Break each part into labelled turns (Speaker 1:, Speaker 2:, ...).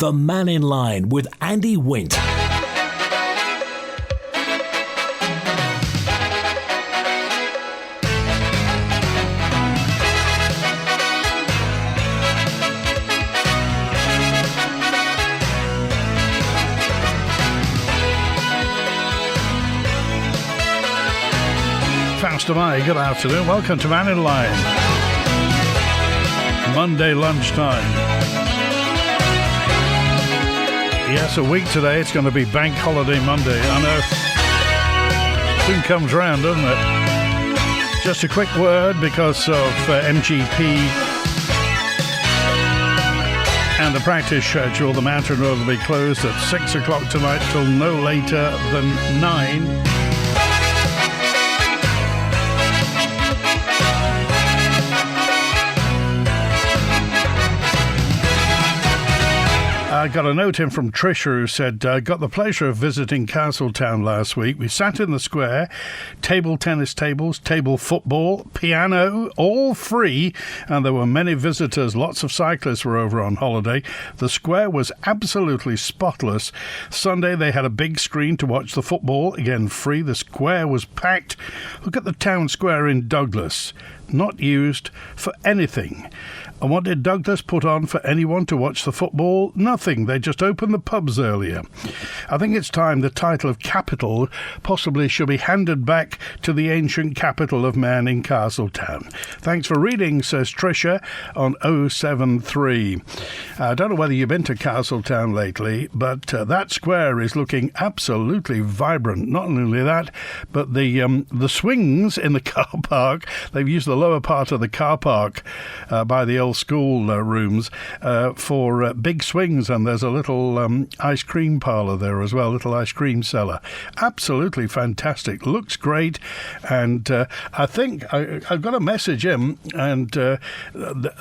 Speaker 1: The Mannin Line with Andy Wint.
Speaker 2: Faster May, good afternoon. Welcome to Mannin Line. Monday lunchtime. Yes, a week today. It's going to be Bank Holiday Monday. I know. Soon comes round, doesn't it? Just a quick word because of MGP and the practice schedule. The Mountain Road will be closed at 6 o'clock tonight till no later than 9. I got a note in from Tricia who said, got the pleasure of visiting Castletown last week. We sat in the square, table tennis tables, table football, piano, all free, and there were many visitors. Lots of cyclists were over on holiday. The square was absolutely spotless. Sunday they had a big screen to watch the football, again free. The square was packed. Look at the town square in Douglas. Not used for anything. And what did Douglas put on for anyone to watch the football? Nothing. They just opened the pubs earlier. I think it's time the title of capital possibly should be handed back to the ancient capital of man in Castletown. Thanks for reading, says Tricia on 073. I don't know whether you've been to Castletown lately, but that square is looking absolutely vibrant. Not only that, but the swings in the car park, they've used the lower part of the car park by the old school rooms for big swings, and there's a little ice cream parlour there as well, little ice cream cellar. Absolutely fantastic, looks great. And I think I've got a message in, and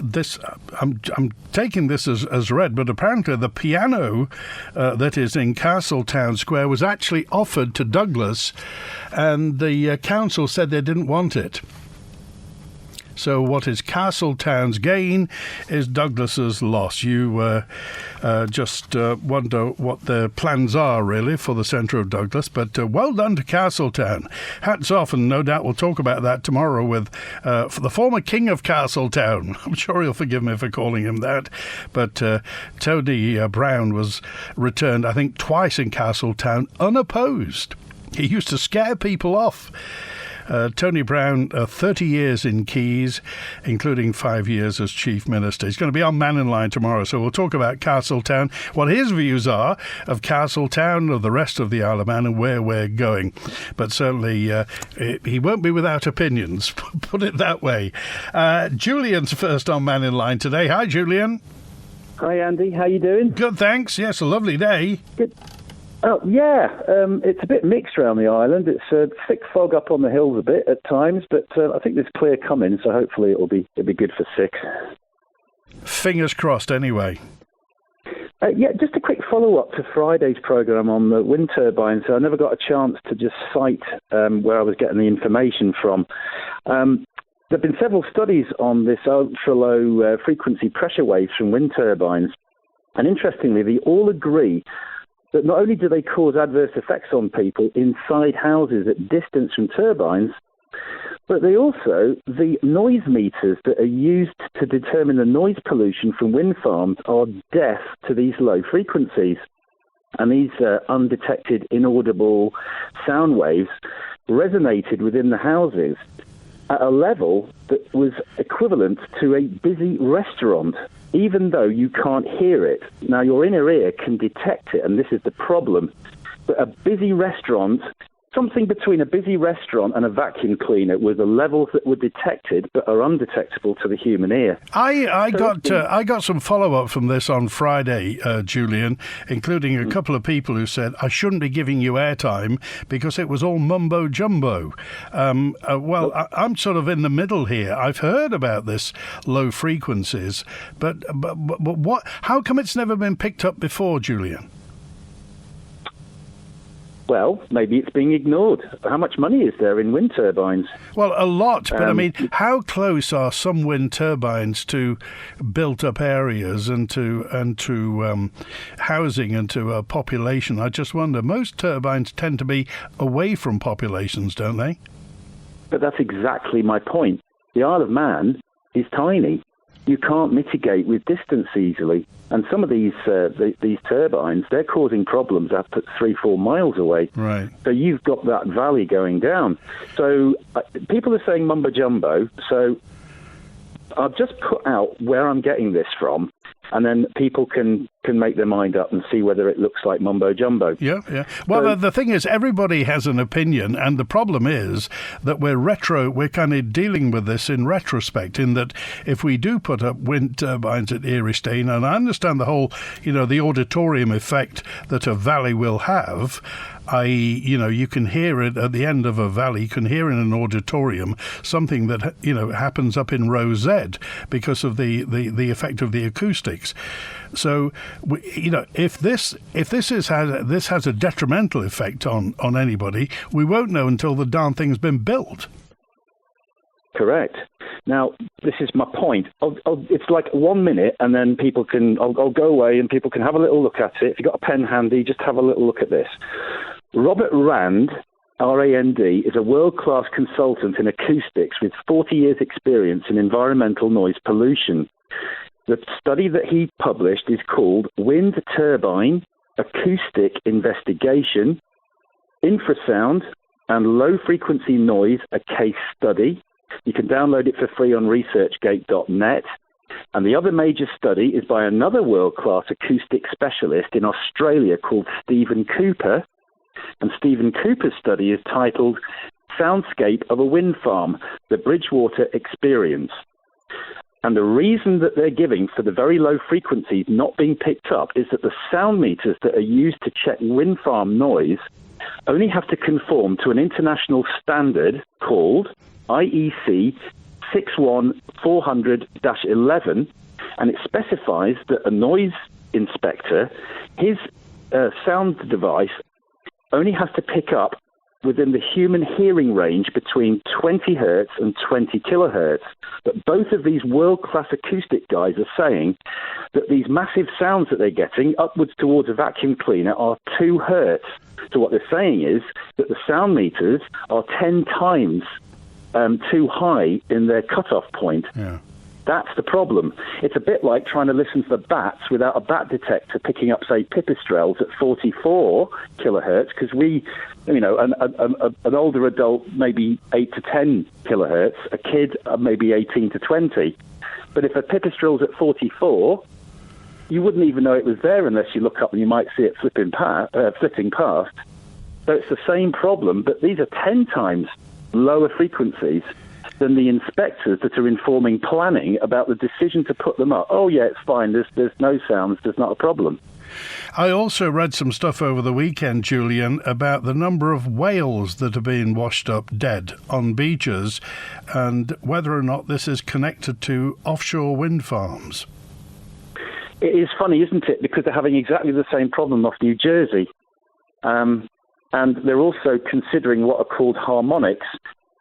Speaker 2: this I'm taking this as read, but apparently the piano that is in Castletown Square was actually offered to Douglas, and the council said they didn't want it. So what is Castletown's gain is Douglas's loss. You just wonder what their plans are, really, for the centre of Douglas. But well done to Castletown. Hats off, and no doubt we'll talk about that tomorrow with the former king of Castletown. I'm sure he'll forgive me for calling him that. But Tony Brown was returned, I think, twice in Castletown, unopposed. He used to scare people off. Tony Brown, 30 years in Keys, including 5 years as Chief Minister. He's going to be on Mannin Line tomorrow, so we'll talk about Castletown, what his views are of Castletown, of the rest of the Isle of Man, and where we're going. But certainly he won't be without opinions, put it that way. Julian's first on Mannin Line today. Hi, Julian.
Speaker 3: Hi, Andy. How you doing?
Speaker 2: Good, thanks. Yes, a lovely day.
Speaker 3: Good. Oh, yeah. It's a bit mixed around the island. It's thick fog up on the hills a bit at times, but I think there's clear coming, so hopefully it'll be good for 6.
Speaker 2: Fingers crossed, anyway.
Speaker 3: Yeah, just a quick follow-up to Friday's programme on the wind turbines. So I never got a chance to just cite where I was getting the information from. There have been several studies on this ultra-low frequency pressure waves from wind turbines, and interestingly, they all agree that not only do they cause adverse effects on people inside houses at distance from turbines, but they also, the noise meters that are used to determine the noise pollution from wind farms are deaf to these low frequencies. And these undetected, inaudible sound waves resonated within the houses at a level that was equivalent to a busy restaurant, even though you can't hear it. Now, your inner ear can detect it, and this is the problem. But a busy restaurant, something between a busy restaurant and a vacuum cleaner, were the levels that were detected but are undetectable to the human ear.
Speaker 2: I got some follow-up from this on Friday, Julian, including a couple of people who said, I shouldn't be giving you airtime because it was all mumbo-jumbo. I'm sort of in the middle here. I've heard about this low frequencies, but what? How come it's never been picked up before, Julian?
Speaker 3: Well, maybe it's being ignored. How much money is there in wind turbines?
Speaker 2: Well, a lot, but I mean, how close are some wind turbines to built-up areas and to housing and to a population? I just wonder. Most turbines tend to be away from populations, don't they?
Speaker 3: But that's exactly my point. The Isle of Man is tiny. You can't mitigate with distance easily. And some of these turbines, they're causing problems up at 3-4 miles away.
Speaker 2: Right.
Speaker 3: So you've got that valley going down. So people are saying mumbo jumbo. So I've just put out where I'm getting this from, and then people can make their mind up and see whether it looks like mumbo jumbo.
Speaker 2: Yeah. Well, the thing is, everybody has an opinion, and the problem is that we're kind of dealing with this in retrospect, in that if we do put up wind turbines at Erestein, and I understand the whole, the auditorium effect that a valley will have, i.e., you can hear it at the end of a valley, you can hear in an auditorium something that, happens up in row Z because of the effect of the acoustics. So, if this has a detrimental effect on anybody, we won't know until the darn thing's been built.
Speaker 3: Correct. Now, this is my point. It's like 1 minute, and then people can. I'll go away, and people can have a little look at it. If you've got a pen handy, just have a little look at this. Robert Rand, R-A-N-D, is a world-class consultant in acoustics with 40 years' experience in environmental noise pollution. The study that he published is called Wind Turbine Acoustic Investigation, Infrasound and Low-Frequency Noise, a Case Study. You can download it for free on researchgate.net. And the other major study is by another world-class acoustic specialist in Australia called Stephen Cooper. And Stephen Cooper's study is titled Soundscape of a Wind Farm, the Bridgewater Experience. And the reason that they're giving for the very low frequencies not being picked up is that the sound meters that are used to check wind farm noise only have to conform to an international standard called IEC 61400-11, and it specifies that a noise inspector, his sound device only has to pick up within the human hearing range between 20 hertz and 20 kilohertz. But both of these world-class acoustic guys are saying that these massive sounds that they're getting upwards towards a vacuum cleaner are 2 hertz. So what they're saying is that the sound meters are 10 times too high in their cutoff point.
Speaker 2: Yeah.
Speaker 3: That's the problem. It's a bit like trying to listen to the bats without a bat detector picking up, say, pipistrelles at 44 kilohertz, because an older adult, maybe 8 to 10 kilohertz, a kid, maybe 18 to 20. But if a pipistrelle's at 44, you wouldn't even know it was there unless you look up and you might see it flitting past. So it's the same problem, but these are 10 times lower frequencies than the inspectors that are informing planning about the decision to put them up. Oh, yeah, it's fine. There's no sounds. There's not a problem.
Speaker 2: I also read some stuff over the weekend, Julian, about the number of whales that are being washed up dead on beaches and whether or not this is connected to offshore wind farms.
Speaker 3: It is funny, isn't it? Because they're having exactly the same problem off New Jersey. And they're also considering what are called harmonics.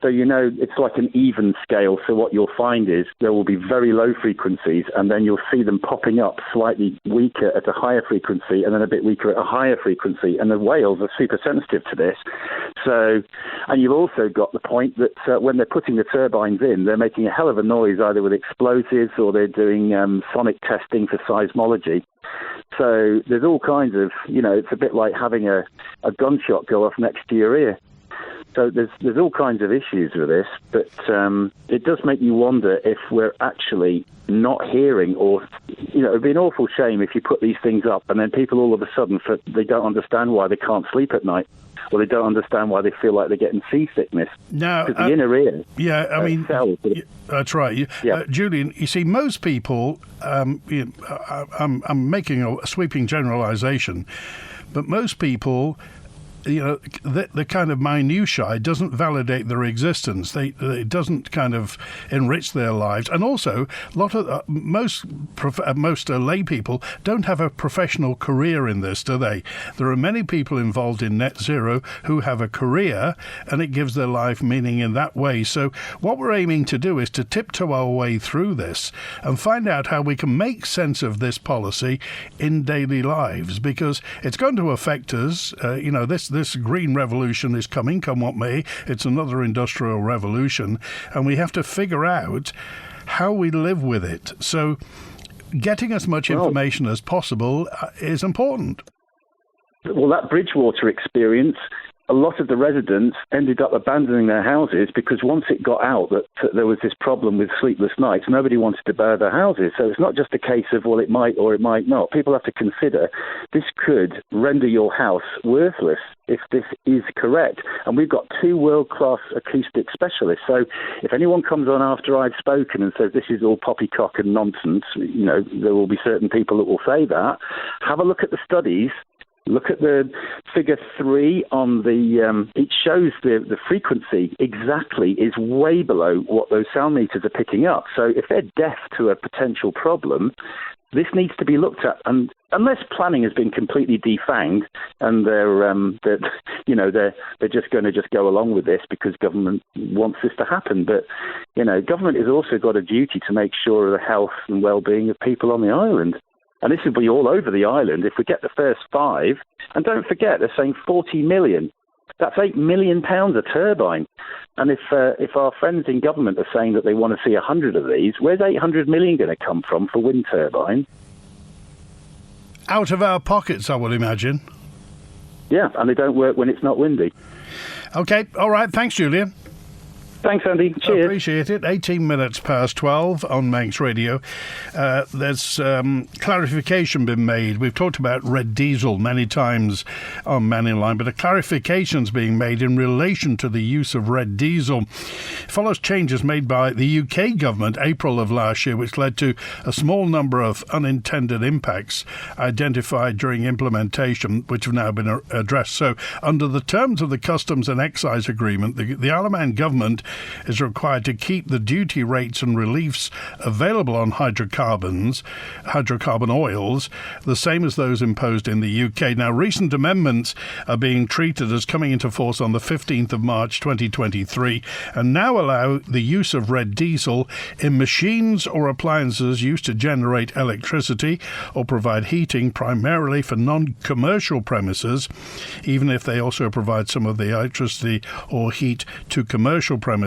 Speaker 3: So, it's like an even scale. So what you'll find is there will be very low frequencies, and then you'll see them popping up slightly weaker at a higher frequency and then a bit weaker at a higher frequency. And the whales are super sensitive to this. So, and you've also got the point that when they're putting the turbines in, they're making a hell of a noise either with explosives or they're doing sonic testing for seismology. So there's all kinds of, it's a bit like having a gunshot go off next to your ear. So there's all kinds of issues with this, but it does make you wonder if we're actually not hearing, or it'd be an awful shame if you put these things up and then people all of a sudden they don't understand why they can't sleep at night, or they don't understand why they feel like they're getting seasickness.
Speaker 2: Now,
Speaker 3: because the inner ear.
Speaker 2: Yeah, I mean,
Speaker 3: cells,
Speaker 2: that's right. Julian, you see, most people. I'm making a sweeping generalisation, but most people the kind of minutiae doesn't validate their existence. It doesn't kind of enrich their lives. And also, most lay people don't have a professional career in this, do they? There are many people involved in net zero who have a career, and it gives their life meaning in that way. So what we're aiming to do is to tiptoe our way through this and find out how we can make sense of this policy in daily lives, because it's going to affect us. This green revolution is coming, come what may. It's another industrial revolution, and we have to figure out how we live with it. So getting as much information as possible is important.
Speaker 3: Well, that Bridgewater experience, a lot of the residents ended up abandoning their houses because once it got out that there was this problem with sleepless nights, nobody wanted to buy their houses. So it's not just a case of, well, it might or it might not. People have to consider this could render your house worthless if this is correct. And we've got 2 world-class acoustic specialists. So if anyone comes on after I've spoken and says this is all poppycock and nonsense, there will be certain people that will say that. Have a look at the studies. Look at the figure 3 on the, it shows the frequency exactly is way below what those sound meters are picking up. So if they're deaf to a potential problem, this needs to be looked at. And unless planning has been completely defanged and they're just going to just go along with this because government wants this to happen. But, government has also got a duty to make sure of the health and well-being of people on the island. And this will be all over the island if we get the first 5. And don't forget, they're saying 40 million. That's £8 million a turbine. And if our friends in government are saying that they want to see 100 of these, where's 800 million going to come from for wind turbines?
Speaker 2: Out of our pockets, I would imagine.
Speaker 3: Yeah, and they don't work when it's not windy.
Speaker 2: OK, all right. Thanks, Julian.
Speaker 3: Thanks, Andy. Cheers.
Speaker 2: Appreciate it. 18 minutes past 12 on Manx Radio. There's clarification been made. We've talked about red diesel many times on Mannin Line, but a clarification's being made in relation to the use of red diesel. It follows changes made by the UK government April of last year, which led to a small number of unintended impacts identified during implementation, which have now been addressed. So, under the terms of the Customs and Excise Agreement, the Isle of Man government is required to keep the duty rates and reliefs available on hydrocarbon oils, the same as those imposed in the UK. Now, recent amendments are being treated as coming into force on the 15th of March 2023 and now allow the use of red diesel in machines or appliances used to generate electricity or provide heating primarily for non-commercial premises, even if they also provide some of the electricity or heat to commercial premises.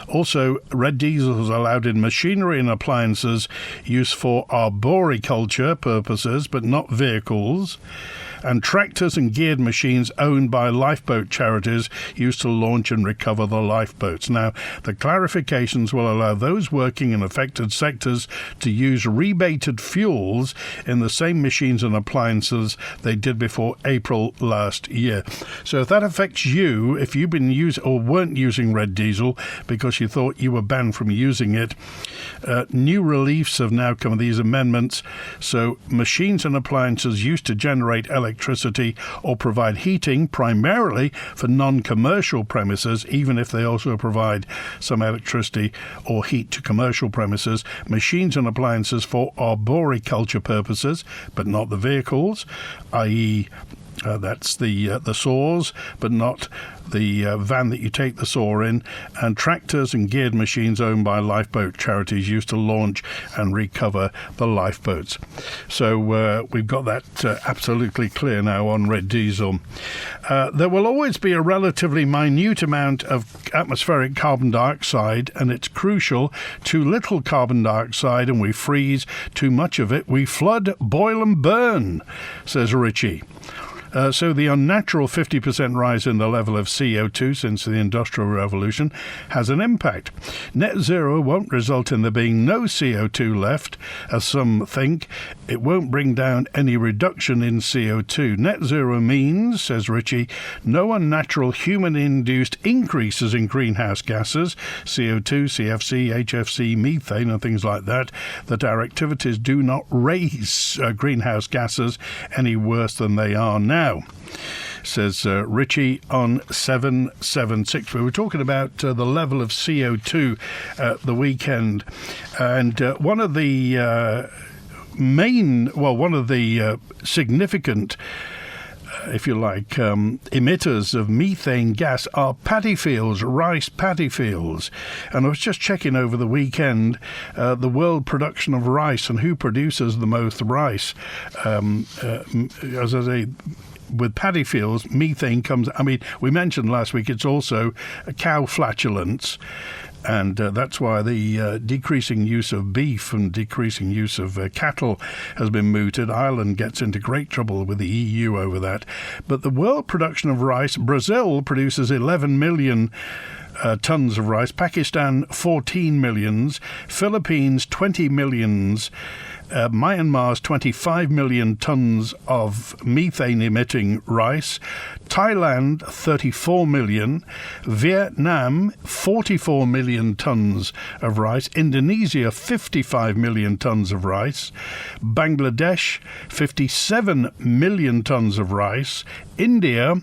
Speaker 2: Also, red diesel is allowed in machinery and appliances used for arboriculture purposes, but not vehicles, and tractors and geared machines owned by lifeboat charities used to launch and recover the lifeboats. Now, the clarifications will allow those working in affected sectors to use rebated fuels in the same machines and appliances they did before April last year. So if that affects you, if you've been using or weren't using red diesel because you thought you were banned from using it, new reliefs have now come, these amendments. So machines and appliances used to generate electricity or provide heating primarily for non-commercial premises, even if they also provide some electricity or heat to commercial premises, machines and appliances for arboriculture purposes, but not the vehicles, i.e. That's the saws, but not the van that you take the saw in, and tractors and geared machines owned by lifeboat charities used to launch and recover the lifeboats. So we've got that absolutely clear now on red diesel. There will always be a relatively minute amount of atmospheric carbon dioxide, and it's crucial. Too little carbon dioxide and we freeze, too much of it we flood, boil and burn, says Richie. So the unnatural 50% rise in the level of CO2 since the Industrial Revolution has an impact. Net zero won't result in there being no CO2 left, as some think. It won't bring down any reduction in CO2. Net zero means, says Richie, no unnatural human-induced increases in greenhouse gases, CO2, CFC, HFC, methane and things like that our activities do not raise greenhouse gases any worse than they are now. says Richie on 776. We were talking about the level of CO2 at the weekend, and one of the significant, if you like, emitters of methane gas are paddy fields, rice paddy fields. And I was just checking over the weekend the world production of rice and who produces the most rice. As I say, with paddy fields, methane comes. I mean, we mentioned last week it's also cow flatulence. And that's why the decreasing use of beef and decreasing use of cattle has been mooted. Ireland gets into great trouble with the EU over that. But the world production of rice, Brazil produces 11 million tons of rice, Pakistan 14 millions, Philippines 20 millions, Myanmar's 25 million tons of methane-emitting rice, Thailand 34 million, Vietnam 44 million tons of rice, Indonesia 55 million tons of rice, Bangladesh 57 million tons of rice, India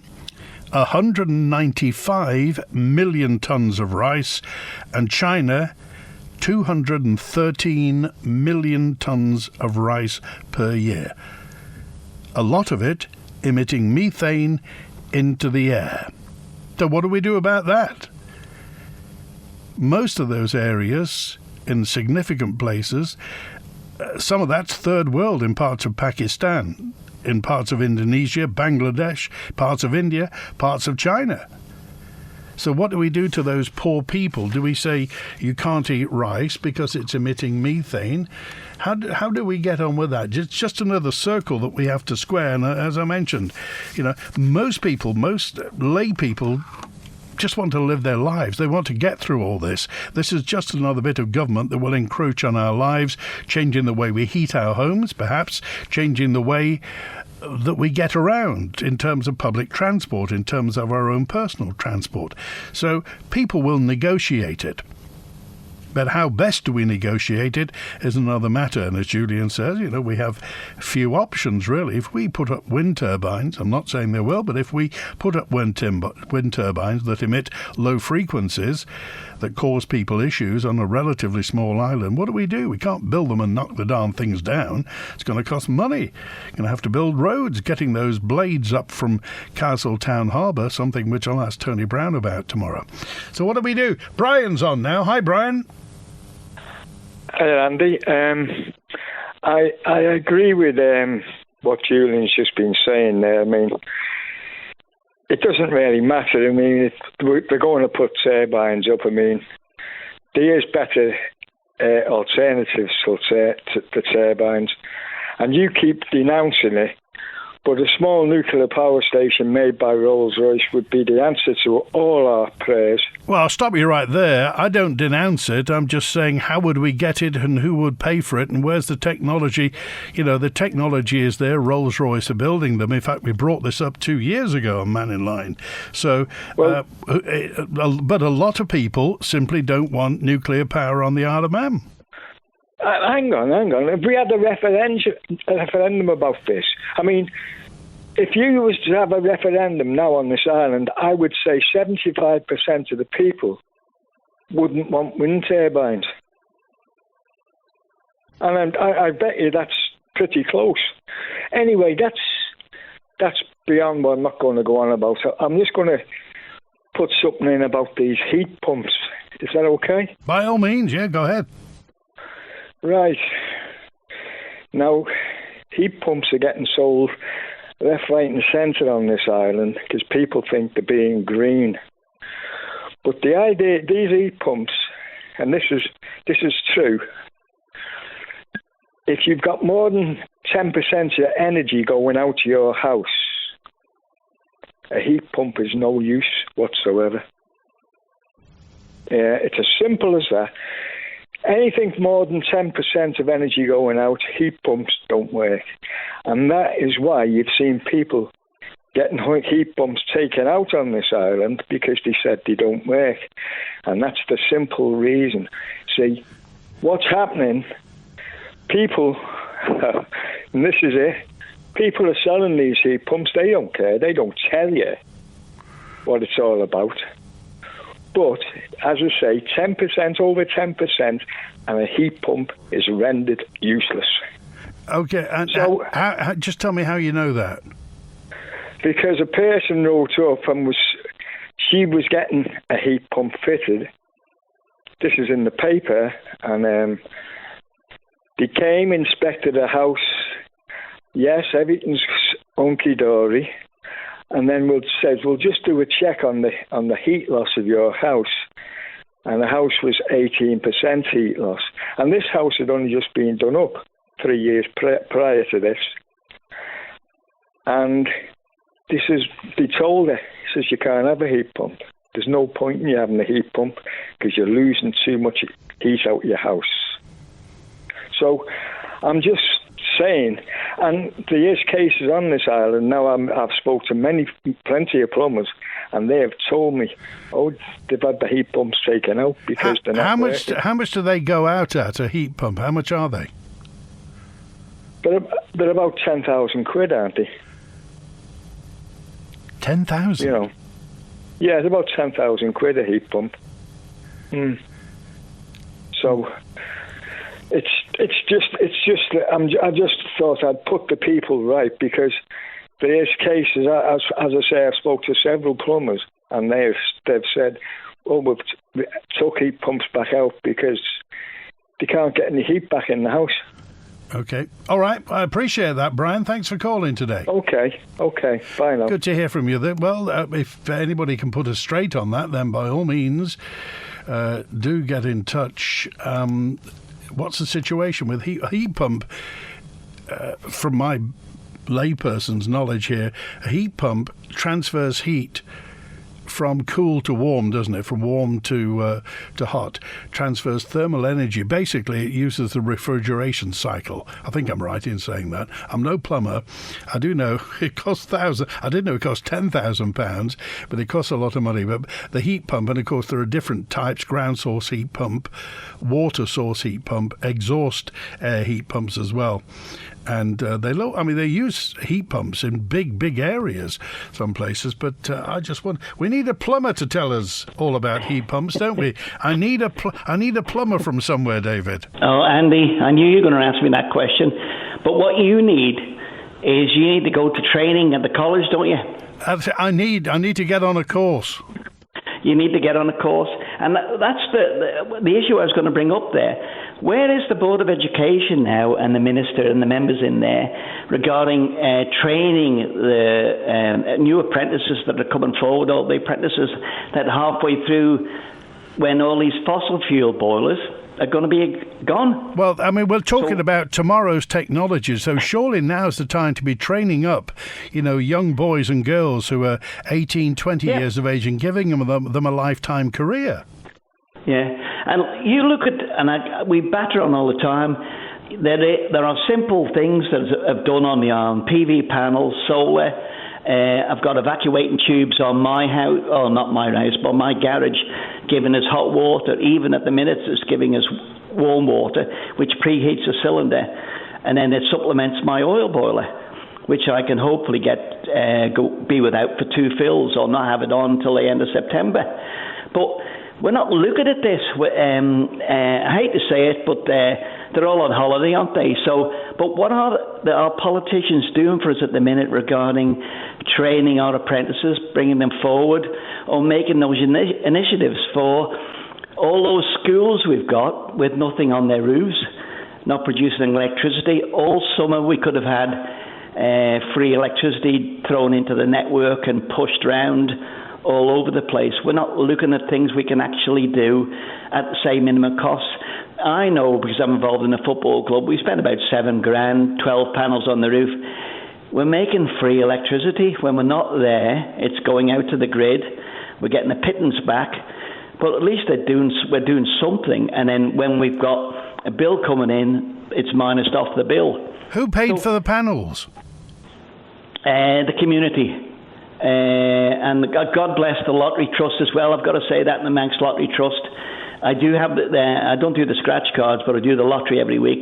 Speaker 2: 195 million tons of rice, and China 213 million tons of rice per year. A lot of it emitting methane into the air. So what do we do about that? Most of those areas, in significant places, some of that's third world in parts of Pakistan, in parts of Indonesia, Bangladesh, parts of India, parts of China. So what do we do to those poor people? Do we say you can't eat rice because it's emitting methane? How do we get on with that? It's just another circle that we have to square. And as I mentioned, most lay people just want to live their lives. They want to get through all this. This is just another bit of government that will encroach on our lives, changing the way we heat our homes, perhaps, changing the way that we get around in terms of public transport, in terms of our own personal transport. So people will negotiate it. But how best do we negotiate it is another matter. And as Julian says, we have few options, really. If we put up wind turbines, I'm not saying they will, but if we put up wind turbines that emit low frequencies that cause people issues on a relatively small island, what do? We can't build them and knock the darn things down. It's going to cost money. You're going to have to build roads, getting those blades up from Castletown Harbour, something which I'll ask Tony Brown about tomorrow. So what do we do? Brian's on now. Hi, Brian.
Speaker 4: Hello, Andy. I agree with what Julian's just been saying there. I mean, it doesn't really matter. I mean, they're going to put turbines up. I mean, there is better alternatives to turbines, and you keep denouncing it. But a small nuclear power station made by Rolls-Royce would be the answer to all our prayers.
Speaker 2: Well, I'll stop you right there. I don't denounce it. I'm just saying, how would we get it and who would pay for it and where's the technology? The technology is there. Rolls-Royce are building them. In fact, we brought this up 2 years ago on Mannin Line. So, but a lot of people simply don't want nuclear power on the Isle of Man.
Speaker 4: Hang on. If we had a referendum about this, I mean, if you was to have a referendum now on this island, I would say 75% of the people wouldn't want wind turbines. And I bet you that's pretty close. Anyway, that's beyond what I'm not going to go on about. So I'm just going to put something in about these heat pumps. Is that okay?
Speaker 2: By all means, yeah, go ahead.
Speaker 4: Right. Now, heat pumps are getting sold left, right and centre on this island because people think they're being green. But the idea, these heat pumps, and this is true, if you've got more than 10% of your energy going out to your house, a heat pump is no use whatsoever. It's as simple as that. Anything more than 10% of energy going out, heat pumps don't work. And that is why you've seen people getting heat pumps taken out on this island because they said they don't work. And that's the simple reason. See, what's happening, people, and this is it, people are selling these heat pumps. They don't care. They don't tell you what it's all about. But, as I say, 10%, over 10%, and a heat pump is rendered useless.
Speaker 2: Okay, and so, just tell me how you know that.
Speaker 4: Because a person wrote up and she was getting a heat pump fitted. This is in the paper, and they came, inspected the house. Yes, everything's hunky-dory. And then we'll just do a check on the heat loss of your house. And the house was 18% heat loss. And this house had only just been done up 3 years prior to this. And they told her, says you can't have a heat pump. There's no point in you having a heat pump because you're losing too much heat out of your house. So I'm just saying, and there is cases on this island now. I've spoke to plenty of plumbers, and they have told me, they've had the heat pumps taken out because they're not working.
Speaker 2: How much do they go out at a heat pump? How much are they?
Speaker 4: They're about 10,000 quid, aren't they?
Speaker 2: 10,000.
Speaker 4: You know, yeah, it's about 10,000 quid a heat pump. So. It's just I just thought I'd put the people right, because there is cases, as I say, I've spoke to several plumbers, and they've said, we've took heat pumps back out because they can't get any heat back in the house.
Speaker 2: Okay. All right. I appreciate that, Brian. Thanks for calling today.
Speaker 4: Okay. Bye now.
Speaker 2: Good to hear from you. Well, if anybody can put us straight on that, then by all means, do get in touch. What's the situation with heat pump? From my layperson's knowledge here, a heat pump transfers heat from cool to warm, doesn't it? From warm to hot. Transfers thermal energy. Basically, it uses the refrigeration cycle. I think I'm right in saying that. I'm no plumber. I do know it costs thousands. I didn't know it cost £10,000, but it costs a lot of money. But the heat pump, and of course there are different types: ground source heat pump, water source heat pump, exhaust air heat pumps as well. And they use heat pumps in big areas, some places. But we need a plumber to tell us all about heat pumps, don't we? I need a plumber from somewhere, David.
Speaker 5: Oh, Andy, I knew you were going to ask me that question. But what you need is you need to go to training at the college, don't you?
Speaker 2: I need to get on a course.
Speaker 5: You need to get on a course, and that's the issue I was going to bring up there. Where is the Board of Education now, and the Minister and the members in there, regarding training the new apprentices that are coming forward, all the apprentices that halfway through, when all these fossil fuel boilers are going to be gone?
Speaker 2: Well, I mean, we're talking about tomorrow's technology, so surely now's the time to be training up, young boys and girls who are 18, 20 years of age, and giving them a lifetime career.
Speaker 5: Yeah, and you look at, and we batter on all the time, there are simple things that have done on the arm: PV panels, solar. I've got evacuating tubes on my house, not my house, but my garage, giving us hot water. Even at the minute, it's giving us warm water, which preheats the cylinder, and then it supplements my oil boiler, which I can hopefully be without for 2 fills, or not have it on until the end of September. But we're not looking at this. I hate to say it, but they're all on holiday, aren't they? So, but what are our politicians doing for us at the minute regarding training our apprentices, bringing them forward, or making those initiatives for all those schools we've got with nothing on their roofs, not producing electricity? All summer we could have had free electricity thrown into the network and pushed around all over the place. We're not looking at things we can actually do at the same minimum cost. I know, because I'm involved in a football club, we spend about $7,000, 12 panels on the roof. We're making free electricity. When we're not there, it's going out to the grid. We're getting the pittance back. But at least we're doing something. And then when we've got a bill coming in, it's minused off the bill.
Speaker 2: Who paid for the panels?
Speaker 5: The community. And God bless the Lottery Trust as well. I've got to say that in the Manx Lottery Trust. I do have I don't do the scratch cards, but I do the lottery every week.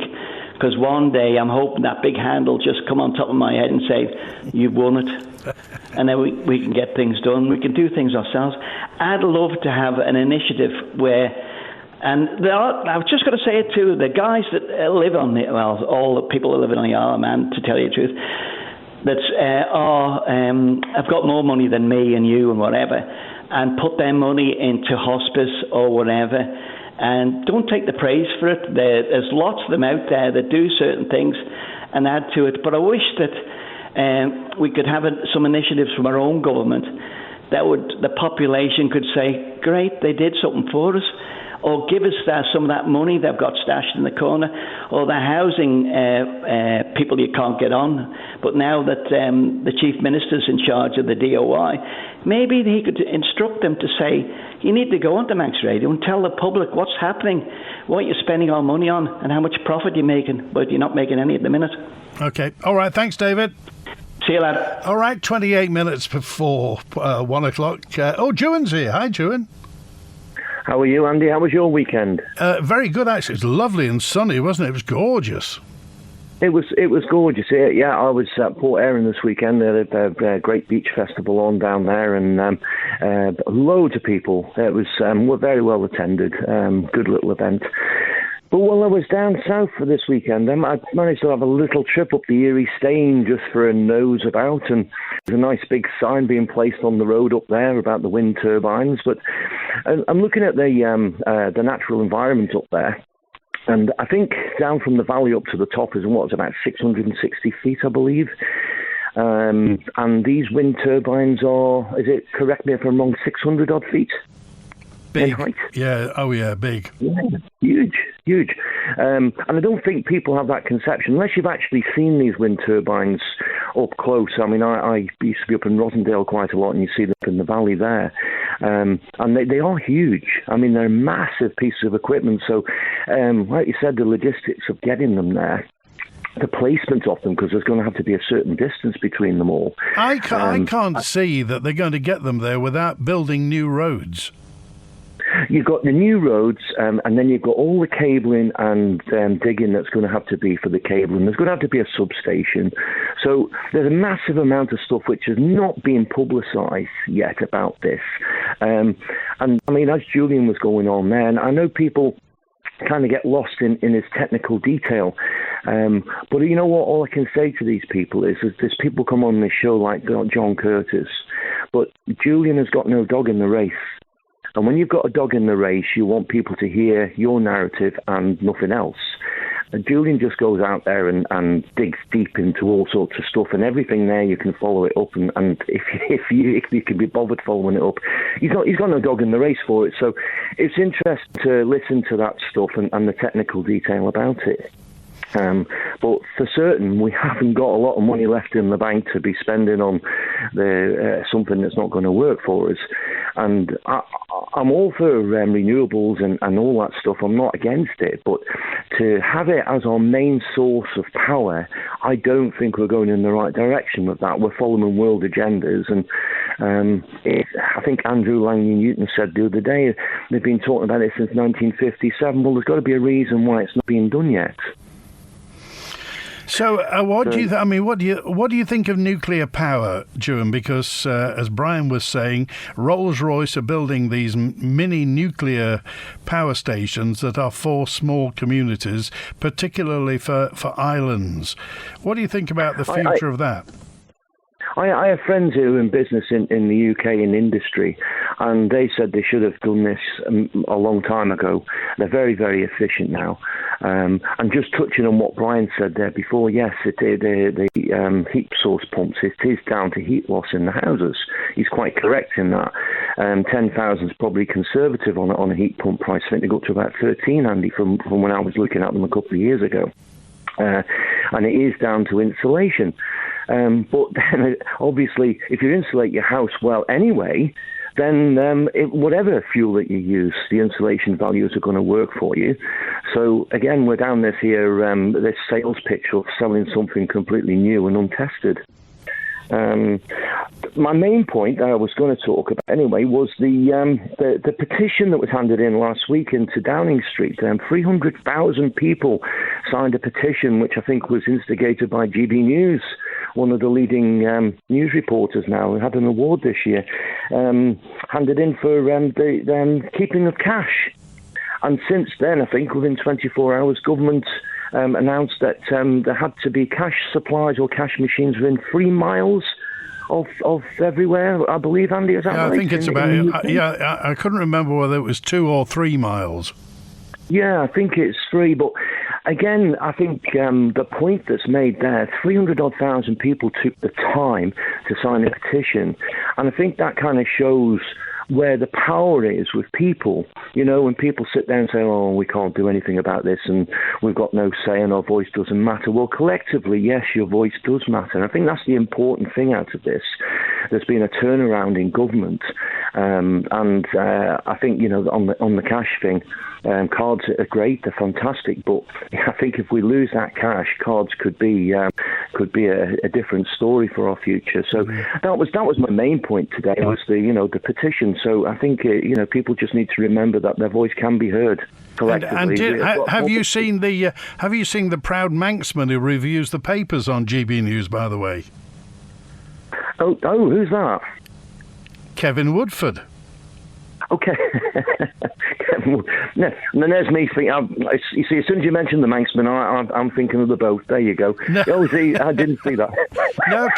Speaker 5: because one day I'm hoping that big hand will just come on top of my head and say, "You've won it." And then we can get things done. We can do things ourselves. I'd love to have an initiative where, and I was just going to say it too, the guys that live on the, well, all the people that live on the Isle of Man, to tell you the truth, that have got more money than me and you and whatever, and put their money into hospice or whatever, and don't take the praise for it. There's lots of them out there that do certain things and add to it. But I wish that we could have some initiatives from our own government that the population could say, great, they did something for us, or give us some of that money they've got stashed in the corner, or the housing people you can't get on. But now that the Chief Minister's in charge of the DOI, maybe he could instruct them to say, you need to go onto Manx Radio and tell the public what's happening, what you're spending our money on, and how much profit you're making, but you're not making any at the minute.
Speaker 2: Okay. All right. Thanks, David.
Speaker 5: See you later.
Speaker 2: All right. 28 minutes before 1 o'clock. Juan's here. Hi, Juan.
Speaker 6: How are you, Andy? How was your weekend?
Speaker 2: Very good, actually. It was lovely and sunny, wasn't it? It was gorgeous.
Speaker 6: It was gorgeous. Yeah, I was at Port Erin this weekend. They had a great beach festival on down there, and loads of people. It was very well attended. Good little event. But while I was down south for this weekend, I managed to have a little trip up the Erie Staine just for a nose about, and there's a nice big sign being placed on the road up there about the wind turbines. But I'm looking at the natural environment up there, and I think down from the valley up to the top is about 660 feet, I believe. And these wind turbines are, correct me if I'm wrong, 600 odd feet?
Speaker 2: Big.
Speaker 6: In height.
Speaker 2: Yeah, big.
Speaker 6: Yeah, huge. And I don't think people have that conception, unless you've actually seen these wind turbines up close. I mean, I used to be up in Rosendale quite a lot, and you see them in the valley there. And they are huge. I mean, they're massive pieces of equipment. So, like you said, the logistics of getting them there, the placement of them, because there's going to have to be a certain distance between them all.
Speaker 2: I can't see that they're going to get them there without building new roads.
Speaker 6: You've got the new roads, and then you've got all the cabling and digging that's going to have to be for the cabling. There's going to have to be a substation. So there's a massive amount of stuff which has not been publicised yet about this. And I mean, as Julian was going on there, and I know people kind of get lost in his technical detail. But you know what? All I can say to these people is there's people come on this show like John Curtis, but Julian has got no dog in the race. And when you've got a dog in the race, you want people to hear your narrative and nothing else. And Julian just goes out there and digs deep into all sorts of stuff, and everything there you can follow it up. And if you can be bothered following it up, he's got no dog in the race for it. So it's interesting to listen to that stuff and the technical detail about it. But for certain, we haven't got a lot of money left in the bank to be spending on something that's not going to work for us. And I'm all for renewables and all that stuff. I'm not against it. But to have it as our main source of power, I don't think we're going in the right direction with that. We're following world agendas. And I think Andrew Langley-Newton said the other day, they've been talking about it since 1957. Well, there's got to be a reason why it's not being done yet.
Speaker 2: So, what do you think of nuclear power, Juan? Because as Brian was saying, Rolls-Royce are building these mini nuclear power stations that are for small communities, particularly for islands. What do you think about the future of that?
Speaker 6: I have friends who are in business in the UK in industry, and they said they should have done this a long time ago. They're very, very efficient now. And just touching on what Brian said there before, yes, the heat source pumps, it is down to heat loss in the houses. He's quite correct in that. 10,000 is probably conservative on a heat pump price. I think they go up to about 13, Andy, from when I was looking at them a couple of years ago. And it is down to insulation. But then, obviously, if you insulate your house well anyway, then whatever fuel that you use, the insulation values are going to work for you. So, again, we're down this sales pitch of selling something completely new and untested. My main point that I was going to talk about anyway was the petition that was handed in last week into Downing Street. 300,000 people signed a petition, which I think was instigated by GB News, one of the leading news reporters now, who had an award this year, handed in for the keeping of cash. And since then, I think within 24 hours, government announced that there had to be cash supplies or cash machines within 3 miles of everywhere, I believe, Andy. Is that right?
Speaker 2: I think it's about... I couldn't remember whether it was 2 or 3 miles.
Speaker 6: Yeah, I think it's 3, but again, I think the point that's made there, 300,000 people took the time to sign a petition, and I think that kind of shows where the power is with people. You know, when people sit there and say, oh, we can't do anything about this and we've got no say and our voice doesn't matter. Well, collectively, yes, your voice does matter. And I think that's the important thing out of this. There's been a turnaround in government. And I think, you know, on the cash thing, cards are great, they're fantastic, but I think if we lose that cash, cards could be a different story for our future. So that was my main point today, was the petition. So I think people just need to remember that their voice can be heard collectively.
Speaker 2: Have you seen the proud Manxman who reviews the papers on GB News, by the way?
Speaker 6: Oh, who's that?
Speaker 2: Kevin Woodford.
Speaker 6: Okay. No, there's me thinking. You see, as soon as you mentioned the Manxman, I'm thinking of the boat. There you go.
Speaker 2: No.
Speaker 6: Oh, see, I didn't see that.
Speaker 2: No,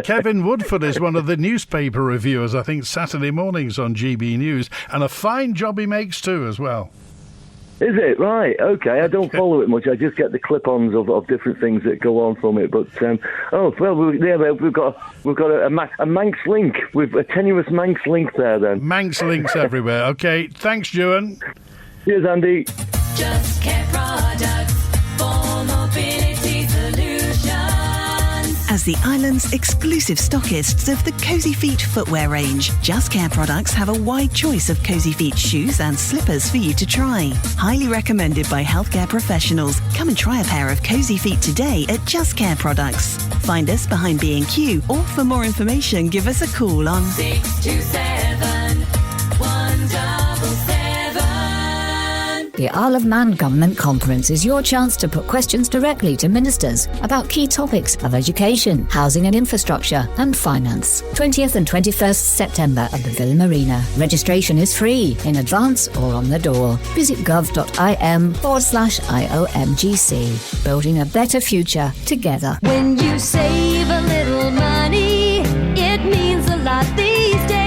Speaker 2: Kevin Woodford is one of the newspaper reviewers, I think, Saturday mornings on GB News, and a fine job he makes too, as well.
Speaker 6: Is it? Right, okay. I don't follow it much. I just get the clip-ons of different things that go on from it. But, we've got a Manx link. With a tenuous Manx link there, then. Manx
Speaker 2: links everywhere. Okay, thanks, Ewan.
Speaker 6: Cheers, Andy.
Speaker 7: Just Care Products for mobility solutions.
Speaker 8: As the island's exclusive stockists of the Cozy Feet footwear range, Just Care Products have a wide choice of Cozy Feet shoes and slippers for you to try. Highly recommended by healthcare professionals. Come and try a pair of Cozy Feet today at Just Care Products. Find us behind B&Q, or for more information, give us a call on
Speaker 7: 627 177.
Speaker 9: The Isle of Man Government Conference is your chance to put questions directly to ministers about key topics of education, housing and infrastructure, and finance. 20th and 21st September at the Villa Marina. Registration is free, in advance or on the door. Visit gov.im/IOMGC. Building a better future together.
Speaker 7: When you save a little money, it means a lot these days.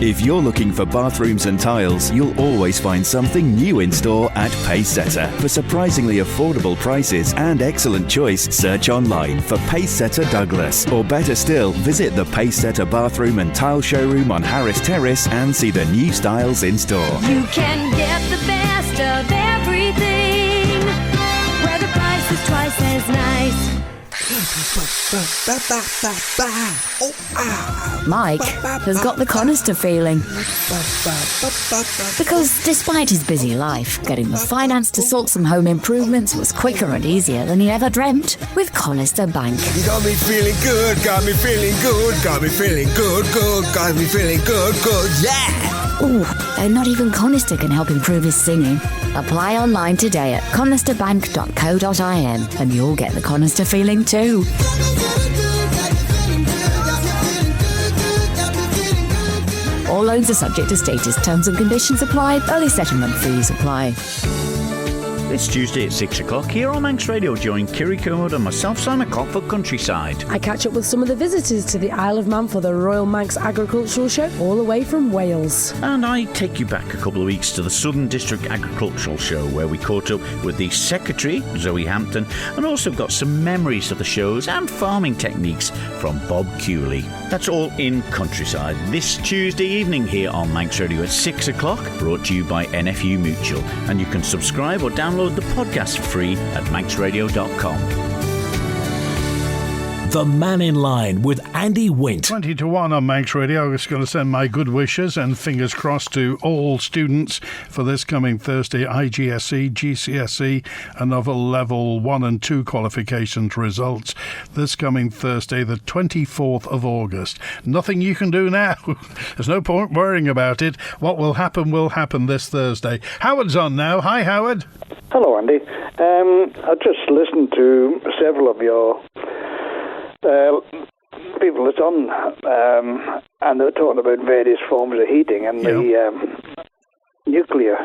Speaker 10: If you're looking for bathrooms and tiles, you'll always find something new in store at Pacesetter. For surprisingly affordable prices and excellent choice, search online for Pacesetter Douglas. Or better still, visit the Pacesetter Bathroom and Tile Showroom on Harris Terrace and see the new styles in store.
Speaker 7: You can get the best of everything, where the price is twice as nice.
Speaker 9: Mike has got the conister feeling. Because despite his busy life, getting the finance to sort some home improvements was quicker and easier than he ever dreamt with Conister Bank.
Speaker 11: You got me feeling good, got me feeling good, got me feeling good, got me feeling good, yeah!
Speaker 9: Ooh, and not even Conister can help improve his singing. Apply online today at conisterbank.co.in and you'll get the Conister feeling too. All loans are subject to status. Terms and conditions apply. Early settlement fees apply.
Speaker 12: It's Tuesday at 6 o'clock here on Manx Radio. Join Kiri Kermode and myself, Simon Cock, for Countryside.
Speaker 13: I catch up with some of the visitors to the Isle of Man for the Royal Manx Agricultural Show, all the way from Wales.
Speaker 12: And I take you back a couple of weeks to the Southern District Agricultural Show, where we caught up with the Secretary, Zoe Hampton, and also got some memories of the shows and farming techniques from Bob Cooley. That's all in Countryside this Tuesday evening here on Manx Radio at 6 o'clock, brought to you by NFU Mutual. And you can subscribe or download the podcast free at manxradio.com.
Speaker 1: The Mannin Line with Andy Wint.
Speaker 2: 20 to 1 on Manx Radio. I was going to send my good wishes and fingers crossed to all students for this coming Thursday IGCSE, GCSE and other level 1 and 2 qualifications results this coming Thursday, the 24th of August. Nothing you can do now. There's no point worrying about it. What will happen this Thursday. Howard's on now. Hi, Howard.
Speaker 14: Hello, Andy. I just listened to several of your people that's on, and they were talking about various forms of heating and the nuclear.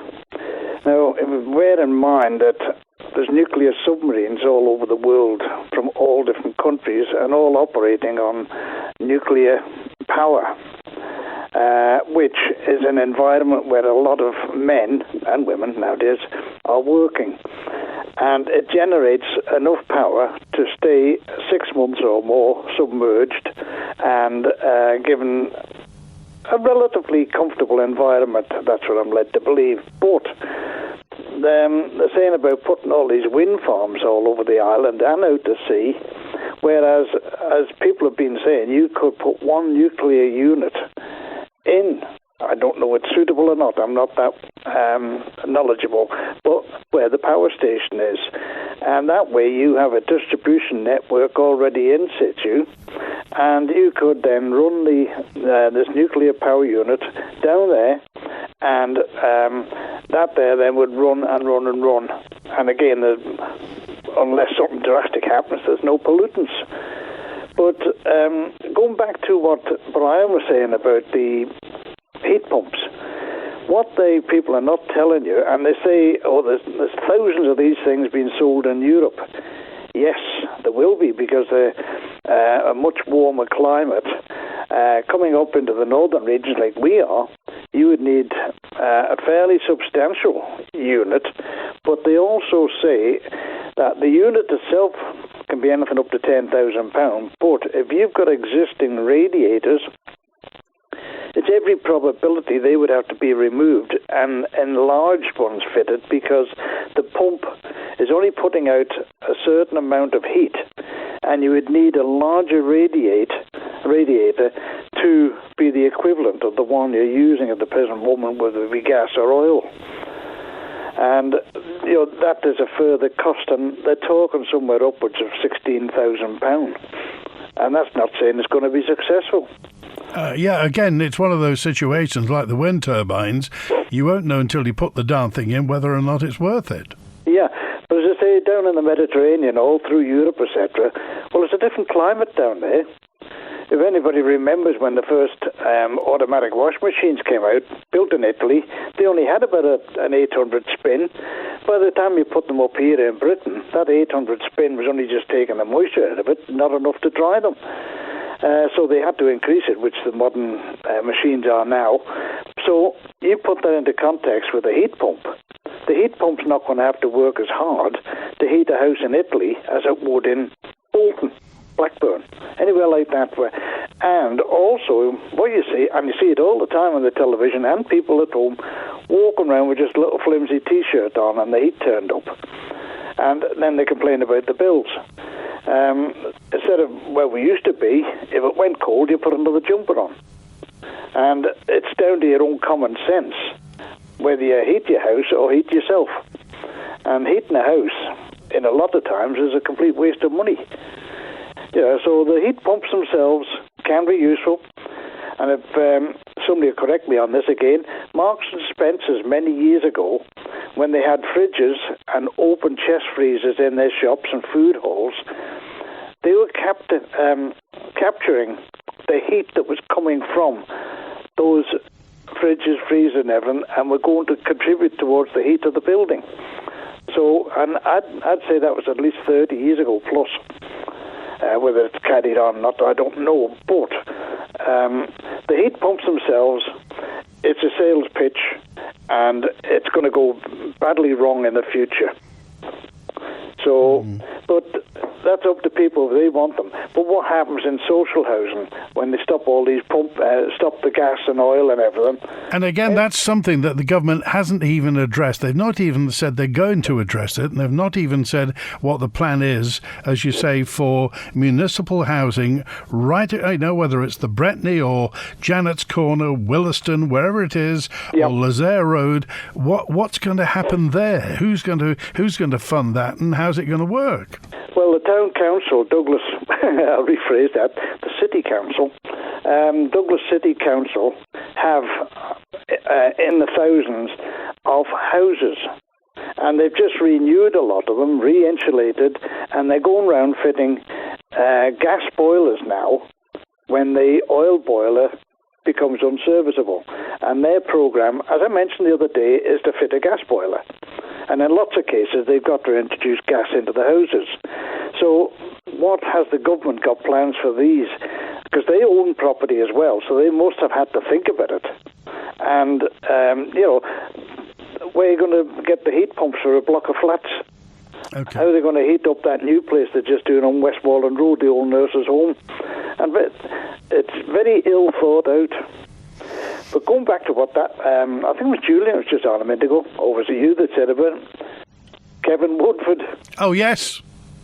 Speaker 14: Now, bear in mind that there's nuclear submarines all over the world from all different countries and all operating on nuclear power, which is an environment where a lot of men and women nowadays are working. And it generates enough power to stay 6 months or more submerged and given a relatively comfortable environment. That's what I'm led to believe. But they're saying about putting all these wind farms all over the island and out to sea, whereas, as people have been saying, you could put one nuclear unit in. I don't know if it's suitable or not. I'm not that knowledgeable, but where the power station is. And that way you have a distribution network already in situ, and you could then run this nuclear power unit down there, and that there then would run and run and run. And again, unless something drastic happens, there's no pollutants. But going back to what Brian was saying about the heat pumps, what people are not telling you, and they say, there's thousands of these things being sold in Europe. Yes, there will be, because they're a much warmer climate. Coming up into the northern regions like we are, you would need a fairly substantial unit, but they also say that the unit itself can be anything up to £10,000, but if you've got existing radiators, it's every probability they would have to be removed and enlarged ones fitted, because the pump is only putting out a certain amount of heat, and you would need a larger radiator to be the equivalent of the one you're using at the present moment, whether it be gas or oil. And that is a further cost, and they're talking somewhere upwards of £16,000, and that's not saying it's going to be successful.
Speaker 2: Again, it's one of those situations like the wind turbines. You won't know until you put the darn thing in whether or not it's worth it.
Speaker 14: Yeah, but as I say, down in the Mediterranean, all through Europe, etc., well, it's a different climate down there. If anybody remembers when the first automatic wash machines came out, built in Italy, they only had about an 800 spin. By the time you put them up here in Britain, that 800 spin was only just taking the moisture out of it, not enough to dry them. So they had to increase it, which the modern machines are now. So you put that into context with a heat pump. The heat pump's not going to have to work as hard to heat a house in Italy as it would in Bolton, Blackburn, anywhere like that. And also, what you see, and you see it all the time on the television, and people at home walking around with just a little flimsy T-shirt on and the heat turned up. And then they complain about the bills. Instead of where we used to be, if it went cold, you put another jumper on. And it's down to your own common sense whether you heat your house or heat yourself. And heating a house, in a lot of times, is a complete waste of money. So the heat pumps themselves can be useful. And if somebody will correct me on this again, Marks and Spencer's many years ago, when they had fridges and open chest freezers in their shops and food halls, they were capturing the heat that was coming from those fridges, freezers and everything, and were going to contribute towards the heat of the building. So, and I'd say that was at least 30 years ago plus. Whether it's carried on or not, I don't know. But the heat pumps themselves, it's a sales pitch, and it's going to go badly wrong in the future. So, but that's up to people if they want them. But what happens in social housing when they stop all these stop the gas and oil and everything?
Speaker 2: And again, that's something that the government hasn't even addressed. They've not even said they're going to address it, and they've not even said what the plan is, as you say, for municipal housing, right, I know, whether it's the Bretney or Janet's Corner, Williston, wherever it is, or Lazaire Road. What's going to happen there? Who's going to fund that, and how's it going to work?
Speaker 14: Well, the town council, Douglas, I'll rephrase that, the city council, Douglas City Council have in the thousands of houses, and they've just renewed a lot of them, re-insulated, and they're going around fitting gas boilers now when the oil boiler becomes unserviceable. And their programme, as I mentioned the other day, is to fit a gas boiler. And in lots of cases, they've got to introduce gas into the houses. So what has the government got plans for these? Because they own property as well, so they must have had to think about it. And, where are you going to get the heat pumps for a block of flats?
Speaker 2: Okay.
Speaker 14: How are they going to heat up that new place they're just doing on Westmoreland Road, the old nurse's home? And it's very ill thought out. But going back to what that, I think it was Julian was just on a minute ago, or was it you that said about it? Kevin Woodford.
Speaker 2: Oh, yes.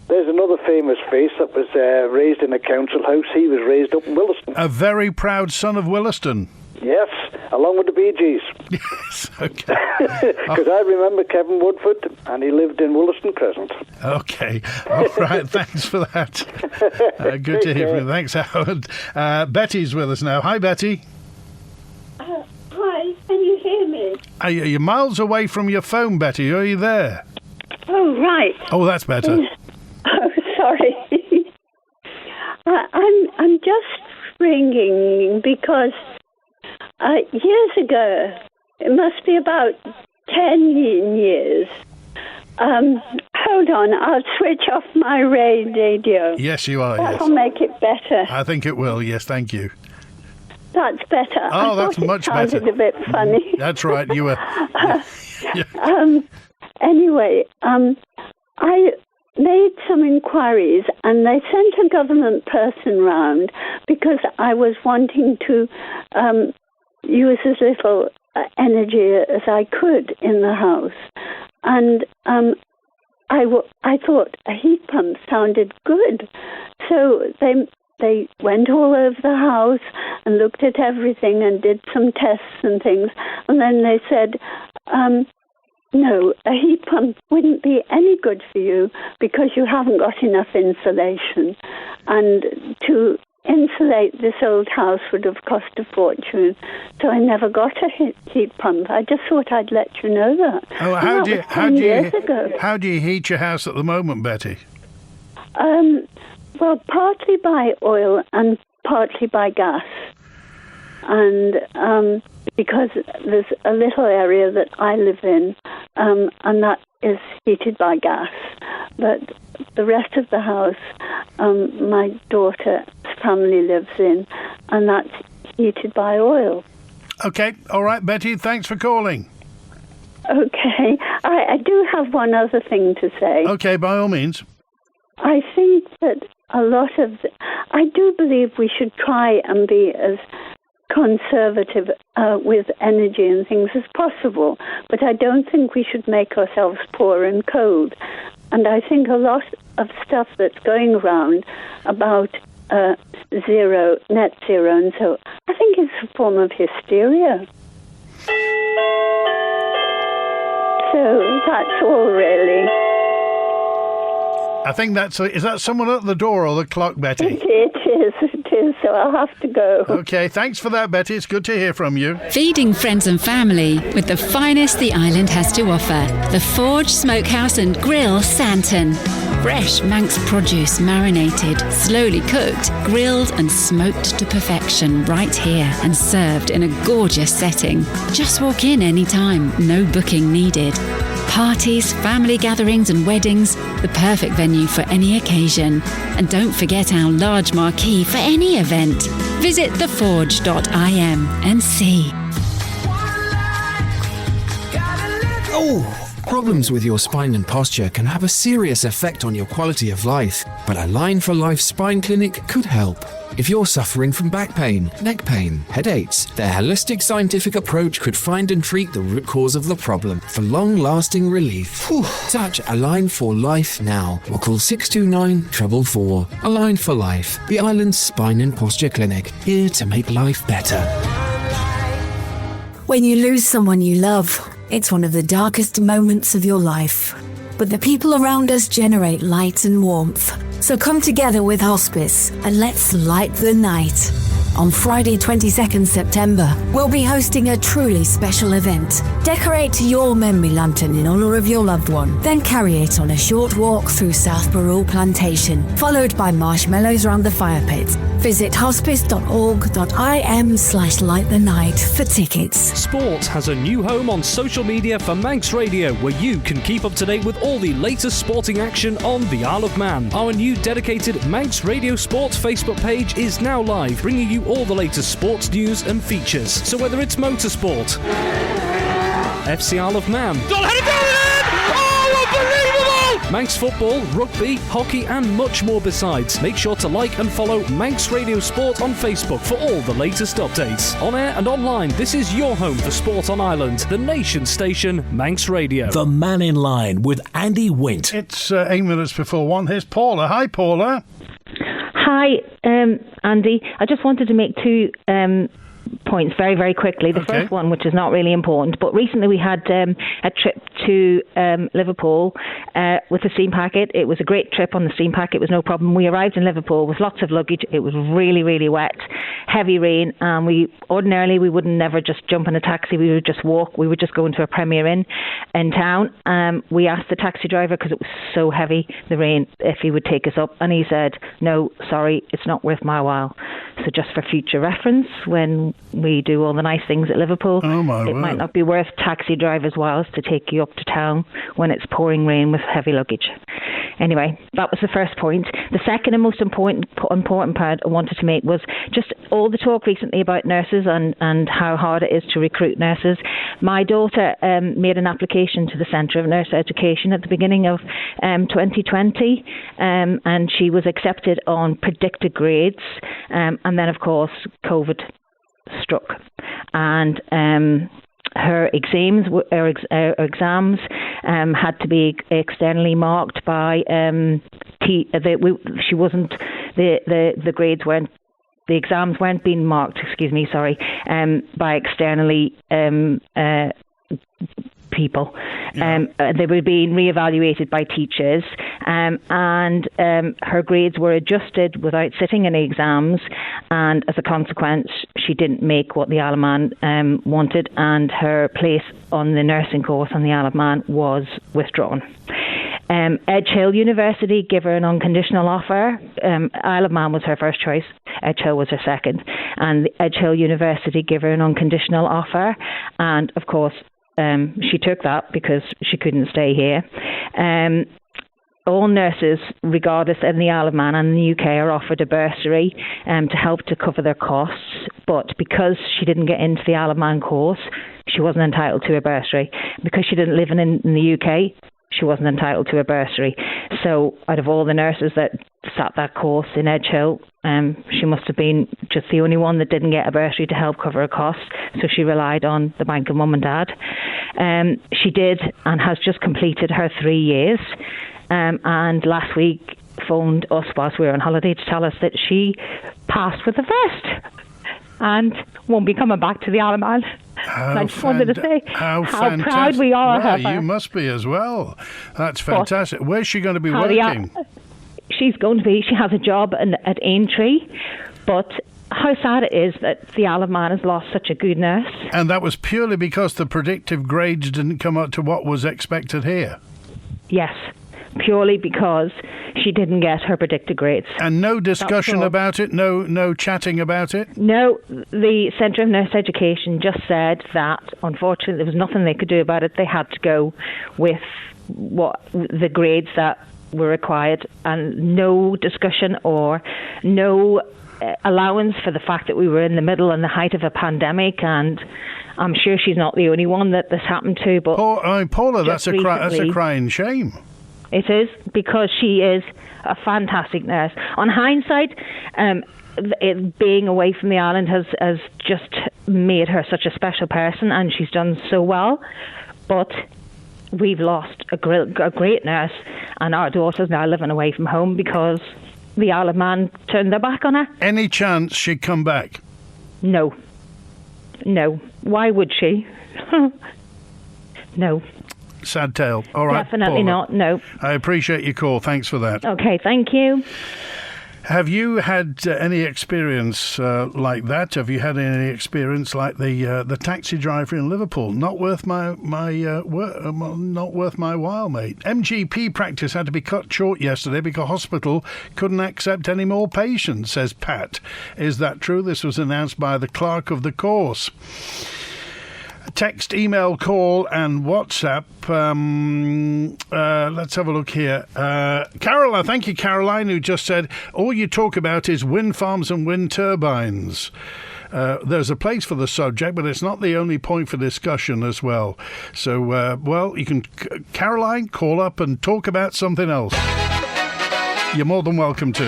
Speaker 14: There's another famous face that was raised in a council house. He was raised up in Williston.
Speaker 2: A very proud son of Williston.
Speaker 14: Yes, along with the Bee Gees.
Speaker 2: Yes, okay.
Speaker 14: Because I remember Kevin Woodford, and he lived in Williston Crescent.
Speaker 2: Okay. All right, thanks for that. Good to hear from you. Thanks, Howard. Betty's with us now. Hi, Betty.
Speaker 15: Hi, can you hear me?
Speaker 2: You're miles away from your phone, Betty. Are you there?
Speaker 15: Oh, right.
Speaker 2: Oh, that's better.
Speaker 15: Oh, sorry. I'm just ringing because years ago, it must be about 10 years. Hold on, I'll switch off my radio.
Speaker 2: Yes, you are.
Speaker 15: That'll
Speaker 2: yes.
Speaker 15: make it better.
Speaker 2: I think it will. Yes, thank you.
Speaker 15: That's better.
Speaker 2: Oh, that's much better.
Speaker 15: It sounded a bit funny.
Speaker 2: That's right. You were.
Speaker 15: Anyway, I made some inquiries, and they sent a government person round because I was wanting to use as little energy as I could in the house. And I thought a heat pump sounded good. So they went all over the house and looked at everything and did some tests and things. And then they said, no, a heat pump wouldn't be any good for you because you haven't got enough insulation. And to insulate this old house would have cost a fortune. So I never got a heat pump. I just thought I'd let you know that.
Speaker 2: Oh, how do you heat your house at the moment, Betty?
Speaker 15: Well, partly by oil and partly by gas. And because there's a little area that I live in, and that is heated by gas. But the rest of the house, my daughter's family lives in, and that's heated by oil.
Speaker 2: Okay, all right, Betty, thanks for calling.
Speaker 15: Okay, I do have one other thing to say.
Speaker 2: Okay, by all means.
Speaker 15: I think that I do believe we should try and be as conservative with energy and things as possible, but I don't think we should make ourselves poor and cold. And I think a lot of stuff that's going around about net zero, and so I think it's a form of hysteria. So that's all, really.
Speaker 2: I think is that someone at the door or the clock, Betty?
Speaker 15: It is, so I'll have to go.
Speaker 2: Okay, thanks for that, Betty. It's good to hear from you.
Speaker 16: Feeding friends and family with the finest the island has to offer. The Forge Smokehouse and Grill Santon. Fresh Manx produce marinated, slowly cooked, grilled and smoked to perfection right here and served in a gorgeous setting. Just walk in anytime, no booking needed. Parties, family gatherings and weddings, the perfect venue for any occasion. And don't forget our large marquee for any event. Visit theforge.im and see.
Speaker 11: Oh,
Speaker 17: Problems with your spine and posture can have a serious effect on your quality of life, but a Line for Life spine clinic could help. If you're suffering from back pain, neck pain, headaches, their holistic scientific approach could find and treat the root cause of the problem for long-lasting relief. Touch A Line for Life now or call 629 444. A Line for Life, the island's spine and posture clinic, here to make life better.
Speaker 18: When you lose someone you love, it's one of the darkest moments of your life. But the people around us generate light and warmth. So come together with Hospice and let's light the night. On Friday 22nd September, we'll be hosting a truly special event. Decorate your memory lantern in honour of your loved one, then carry it on a short walk through South Barrule Plantation, followed by marshmallows around the fire pit. Visit hospice.org.im/lightthe-night for tickets.
Speaker 19: Sport has a new home on social media for Manx Radio, where you can keep up to date with all the latest sporting action on the Isle of Man. Our new dedicated Manx Radio Sports Facebook page is now live, bringing you all the latest sports news and features. So whether it's motorsport, FC Isle of Man, Manx football, rugby, hockey and much more besides. Make sure to like and follow Manx Radio Sport on Facebook for all the latest updates. On air and online, this is your home for sport on Ireland, the nation station, Manx Radio.
Speaker 1: The Mannin Line with Andy Wint.
Speaker 2: It's 8 minutes before 1. Here's Paula. Hi, Paula.
Speaker 20: Hi, Andy. I just wanted to make two points very, very quickly. The first one, which is not really important, but recently we had a trip to Liverpool with the steam packet. It was a great trip on the steam packet. It was no problem. We arrived in Liverpool with lots of luggage. It was really, really wet, heavy rain, and we wouldn't never just jump in a taxi. We would just walk. We would just go into a Premier Inn in town. We asked the taxi driver, because it was so heavy, the rain, if he would take us up, and he said, no, sorry, it's not worth my while. So just for future reference, when we do all the nice things at Liverpool, it might not be worth taxi drivers' whiles to take you up to town when it's pouring rain with heavy luggage. Anyway, that was the first point. The second and most important part I wanted to make was just all the talk recently about nurses and how hard it is to recruit nurses. My daughter made an application to the Centre of Nurse Education at the beginning of 2020, and she was accepted on predicted grades, and then of course COVID struck, and her exams had to be externally marked by she wasn't the grades weren't, the exams weren't being marked, by externally people. They were being reevaluated by teachers, and her grades were adjusted without sitting any exams, and as a consequence she didn't make what the Isle of Man wanted, and her place on the nursing course on the Isle of Man was withdrawn. Edge Hill University gave her an unconditional offer. Isle of Man was her first choice, Edge Hill was her second, and Edge Hill University gave her an unconditional offer, and of course she took that because she couldn't stay here. All nurses, regardless in the Isle of Man and in the UK, are offered a bursary to help to cover their costs, but because she didn't get into the Isle of Man course, she wasn't entitled to a bursary. Because she didn't live in the UK, she wasn't entitled to a bursary. So out of all the nurses that sat that course in Edge Hill, she must have been just the only one that didn't get a bursary to help cover her costs, so she relied on the bank of mum and dad. She did and has just completed her 3 years, and last week phoned us whilst we were on holiday to tell us that she passed with the first and won't be coming back to the Isle of Man. I just wanted to say how proud we are of her.
Speaker 2: You must be as well. That's fantastic. Where's she going to be working?
Speaker 20: She has a job at Aintree, but how sad it is that the Isle of Man has lost such a good nurse.
Speaker 2: And that was purely because the predictive grades didn't come up to what was expected here?
Speaker 20: Yes, purely because she didn't get her predicted grades.
Speaker 2: And no discussion about it? No chatting about it?
Speaker 20: No, the Centre of Nurse Education just said that, unfortunately, there was nothing they could do about it. They had to go with what the grades that were required, and no discussion or no allowance for the fact that we were in the middle and the height of a pandemic, and I'm sure she's not the only one that this happened to. But
Speaker 2: Paula, that's a crying shame.
Speaker 20: It is, because she is a fantastic nurse. On hindsight, being away from the island has just made her such a special person, and she's done so well. But we've lost a great nurse, and our daughter's now living away from home because the Isle of Man turned their back on her.
Speaker 2: Any chance she'd come back?
Speaker 20: No. Why would she? No.
Speaker 2: Sad tale. All right,
Speaker 20: definitely
Speaker 2: Paula,
Speaker 20: not. No.
Speaker 2: I appreciate your call. Thanks for that.
Speaker 20: Okay, thank you.
Speaker 2: Have you had any experience like that? Have you had any experience like the taxi driver in Liverpool? Not worth my while, mate. MGP practice had to be cut short yesterday because hospital couldn't accept any more patients, says Pat. Is that true? This was announced by the clerk of the course. Text, email, call and WhatsApp. Let's have a look here. Caroline, thank you, Caroline, who just said, all you talk about is wind farms and wind turbines. There's a place for the subject, but it's not the only point for discussion as well. So, you can, Caroline, call up and talk about something else. You're more than welcome to.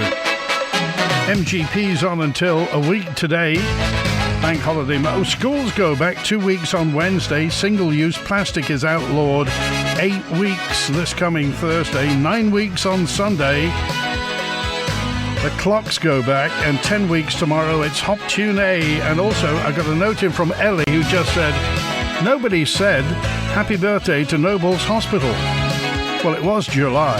Speaker 2: MGP's on until a week today. Bank holiday. Schools go back 2 weeks on Wednesday. Single-use plastic is outlawed. 8 weeks this coming Thursday. 9 weeks on Sunday. The clocks go back, and 10 weeks tomorrow. It's Hop Tune A. And also, I got a note in from Ellie who just said, nobody said happy birthday to Nobles Hospital. Well, it was July.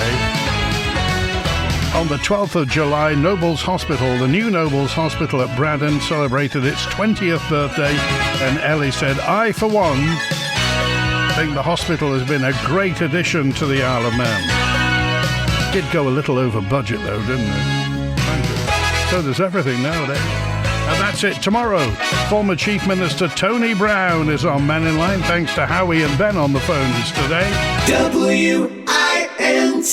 Speaker 2: On the 12th of July, Nobles Hospital, the new Nobles Hospital at Braddon, celebrated its 20th birthday, and Ellie said, I, for one, think the hospital has been a great addition to the Isle of Man. Did go a little over budget, though, didn't it? So does everything nowadays. And that's it. Tomorrow, former Chief Minister Tony Brown is on Mannin Line, thanks to Howie and Ben on the phones today.
Speaker 11: WINT